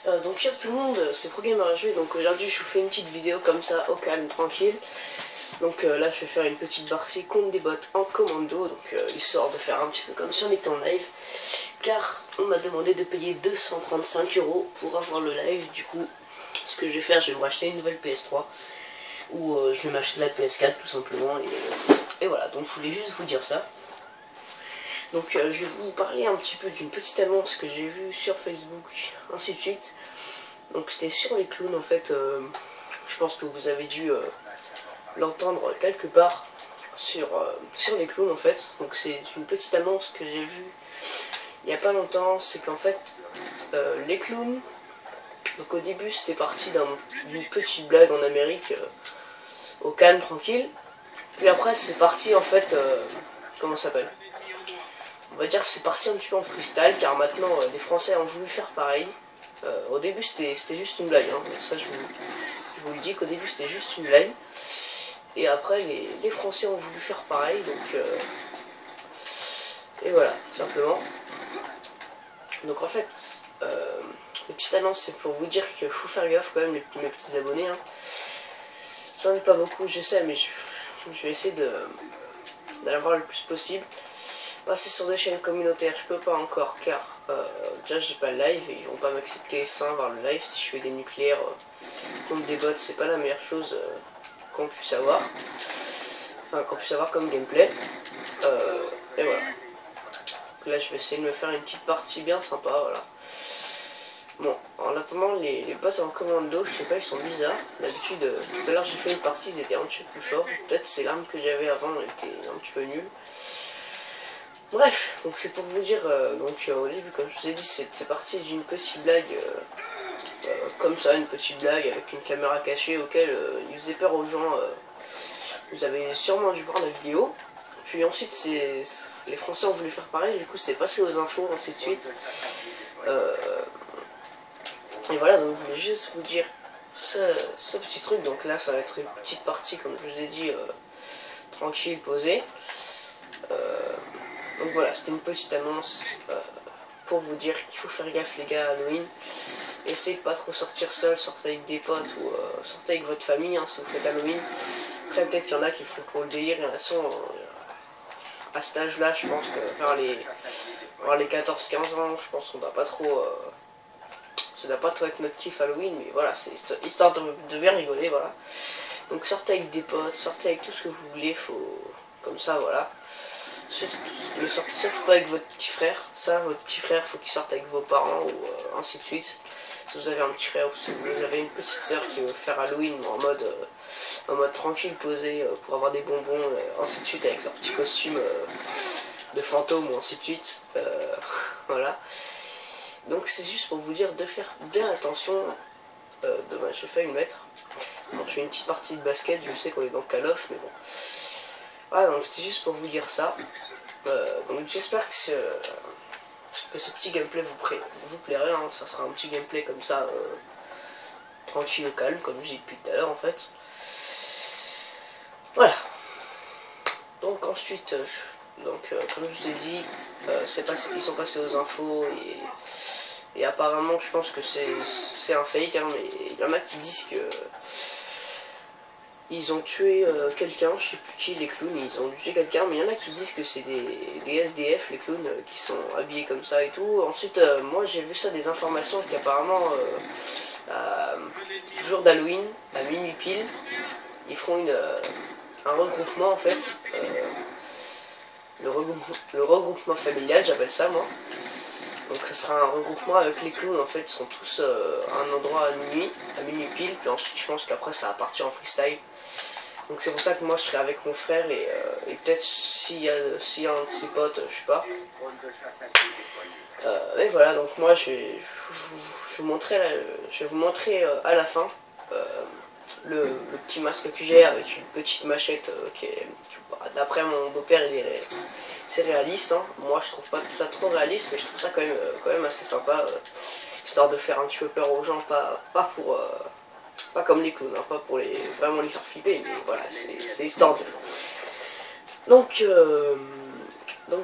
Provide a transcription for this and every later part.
Donc yo tout le monde, c'est ProGamer à jouer. Donc aujourd'hui je vous fais une petite vidéo comme ça, au calme, tranquille. Donc là je vais faire une petite partie contre des bots en commando. Donc histoire de faire un petit peu comme si on était en live. Car on m'a demandé de payer 235 € pour avoir le live. Du coup ce que je vais faire, je vais me racheter une nouvelle PS3. Ou je vais m'acheter la PS4 tout simplement. Et voilà, donc je voulais juste vous dire ça. Donc je vais vous parler un petit peu d'une petite annonce que j'ai vue sur Facebook, ainsi de suite. Donc c'était sur les clowns en fait, je pense que vous avez dû l'entendre quelque part sur les clowns en fait. Donc c'est une petite annonce que j'ai vue il n'y a pas longtemps, c'est qu'en fait les clowns, donc au début c'était parti d'une petite blague en Amérique, au calme, tranquille. Puis après c'est parti en fait, comment ça s'appelle, on va dire c'est parti un petit peu en freestyle, car maintenant les Français ont voulu faire pareil. Au début c'était juste une blague, hein. Ça je vous le dis qu'au début c'était juste une blague. Et après les Français ont voulu faire pareil, donc et voilà, tout simplement. Donc en fait, les petites annonces c'est pour vous dire qu'il faut faire gaffe quand même mes petits abonnés, hein. J'en ai pas beaucoup, je sais, mais je vais essayer d'en avoir le plus possible. Passer sur des chaînes communautaires, je peux pas encore, car déjà j'ai pas le live et ils vont pas m'accepter sans avoir le live. Si je fais des nucléaires contre des bots, c'est pas la meilleure chose qu'on puisse avoir, enfin qu'on puisse avoir comme gameplay. Et voilà. Donc là je vais essayer de me faire une petite partie bien sympa, voilà. Bon, en attendant, les bots en commando, je sais pas, ils sont bizarres. D'habitude, tout à l'heure j'ai fait une partie, ils étaient un petit peu plus forts. Peut-être c'est l'arme que j'avais avant était un petit peu nulle. Bref, donc c'est pour vous dire, au début, comme je vous ai dit, c'est parti d'une petite blague, comme ça, une petite blague avec une caméra cachée auquel il faisait peur aux gens. Vous avez sûrement dû voir la vidéo. Puis ensuite, les Français ont voulu faire pareil, du coup c'est passé aux infos, ainsi de suite. Et voilà, donc je voulais juste vous dire ce petit truc. Donc là, ça va être une petite partie, comme je vous ai dit, tranquille, posée. Donc voilà, c'était une petite annonce pour vous dire qu'il faut faire gaffe les gars à Halloween. Essayez de pas trop sortir seul, sortez avec des potes ou sortez avec votre famille, hein, si vous faites Halloween. Après peut-être qu'il y en a qui le font pour le délire, il y en a qui sont à cet âge là, je pense que vers les 14-15 ans, je pense qu'on doit pas trop... ça doit pas trop être notre kiff Halloween, mais voilà, c'est histoire de bien rigoler, voilà. Donc sortez avec des potes, sortez avec tout ce que vous voulez, faut... comme ça, voilà. Ne sortez surtout pas avec votre petit frère. Ça, votre petit frère, faut qu'il sorte avec vos parents ou ainsi de suite. Si vous avez un petit frère ou si vous avez une petite soeur qui veut faire Halloween en mode tranquille, posé, pour avoir des bonbons, ainsi de suite, avec leur petit costume de fantôme ou ainsi de suite. Voilà. Donc c'est juste pour vous dire de faire bien attention. Dommage, j'ai failli le mettre. Bon, je fais une petite partie de basket, je sais qu'on est dans Call of, mais bon. Voilà, donc c'était juste pour vous dire ça. Donc j'espère que ce petit gameplay vous plairait, hein. Ça sera un petit gameplay comme ça, tranquille au calme, comme j'ai dit depuis tout à l'heure en fait. Voilà. Donc ensuite, comme je vous ai dit, ils sont passés aux infos et apparemment je pense que c'est un fake, hein, mais il y en a qui disent que ils ont tué quelqu'un, je sais plus qui, les clowns, ils ont tué quelqu'un, mais il y en a qui disent que c'est des SDF, les clowns, qui sont habillés comme ça et tout. Ensuite, moi j'ai vu ça, des informations qu'apparemment, le jour d'Halloween, à minuit pile, ils feront un regroupement en fait, le regroupement familial, j'appelle ça moi. Donc ça sera un regroupement avec les clowns, en fait, ils sont tous à un endroit à minuit pile, puis ensuite je pense qu'après ça va partir en freestyle. Donc c'est pour ça que moi je serai avec mon frère et peut-être s'il y a un de ses potes, je sais pas. Et voilà, donc moi je vais vous montrer à la fin le petit masque que j'ai avec une petite machette d'après mon beau-père, c'est réaliste, hein. Moi je trouve pas ça trop réaliste, mais je trouve ça quand même assez sympa, histoire de faire un petit peu peur aux gens, pas comme les clowns, hein, pas pour vraiment les faire flipper, mais voilà, c'est histoire de... Donc Donc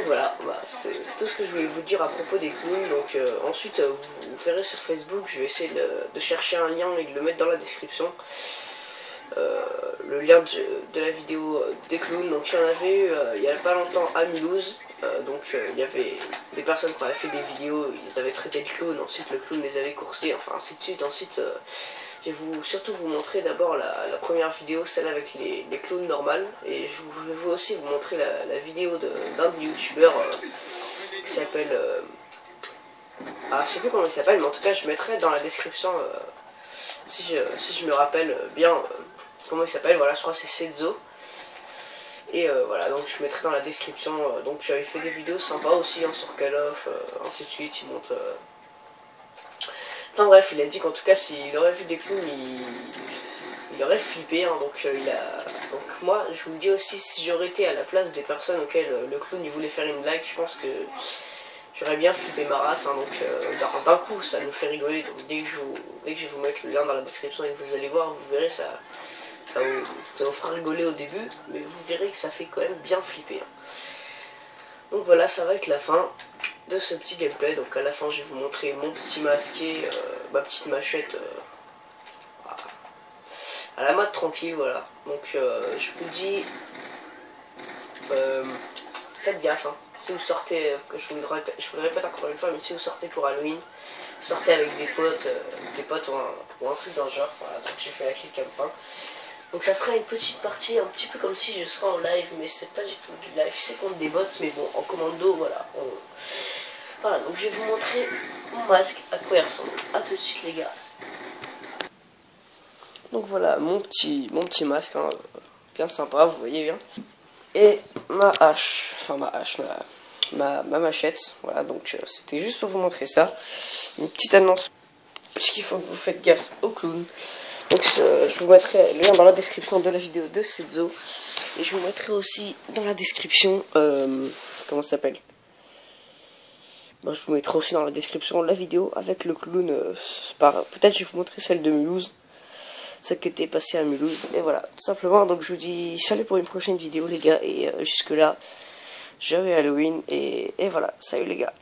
voilà, bah, c'est tout ce que je voulais vous dire à propos des clowns. Donc ensuite, vous verrez sur Facebook, je vais essayer de chercher un lien et de le mettre dans la description. Le lien de la vidéo des clowns. Donc il y en avait eu il y a pas longtemps à Mulhouse. Il y avait des personnes qui avaient fait des vidéos, ils avaient traité le clown, ensuite le clown les avait coursés, enfin ainsi de suite. Ensuite je vais surtout vous montrer d'abord la première vidéo, celle avec les clowns normales, et je vais aussi vous montrer la vidéo d'un des youtubeurs qui s'appelle je sais plus comment il s'appelle, mais en tout cas je mettrai dans la description si je me rappelle bien comment il s'appelle. Voilà, je crois que c'est Setzo. Et voilà, donc je mettrai dans la description. Donc j'avais fait des vidéos sympas aussi hein, sur Call of, ainsi de suite. Il monte. Enfin bref, il a dit qu'en tout cas, s'il aurait vu des clowns, il aurait flippé. Hein, donc moi, je vous le dis aussi, si j'aurais été à la place des personnes auxquelles le clown il voulait faire une blague, je pense que j'aurais bien flippé ma race. Hein, donc d'un coup, ça nous fait rigoler. Donc dès que je vais vous mettre le lien dans la description et que vous allez voir, vous verrez ça. Ça vous fera rigoler au début, mais vous verrez que ça fait quand même bien flipper. Donc voilà, ça va être la fin de ce petit gameplay. Donc à la fin, je vais vous montrer mon petit masqué, ma petite machette à la mode tranquille, voilà. Donc je vous dis, faites gaffe. Hein. Si vous sortez, je vous le répète encore une fois, mais si vous sortez pour Halloween, sortez avec des potes ou un truc dans le genre. Voilà, donc j'ai fait la killcam fin. Donc ça sera une petite partie, un petit peu comme si je serais en live, mais c'est pas du tout du live, c'est contre des bots, mais bon, en commando, voilà. Voilà, donc je vais vous montrer mon masque, à quoi il ressemble. A tout de suite les gars. Donc voilà, mon petit masque, hein, bien sympa, vous voyez bien. Et ma hache, enfin ma hache, ma machette, voilà, donc c'était juste pour vous montrer ça. Une petite annonce, puisqu'il faut que vous faites gaffe au clown. Donc je vous mettrai le lien dans la description de la vidéo de Setzo. Et je vous mettrai aussi dans la description, comment ça s'appelle, je vous mettrai aussi dans la description la vidéo avec le clown. Peut-être je vais vous montrer celle de Mulhouse, celle qui était passée à Mulhouse. Et voilà, tout simplement. Donc je vous dis salut pour une prochaine vidéo les gars. Et jusque là, joyeux Halloween. Et voilà, salut les gars.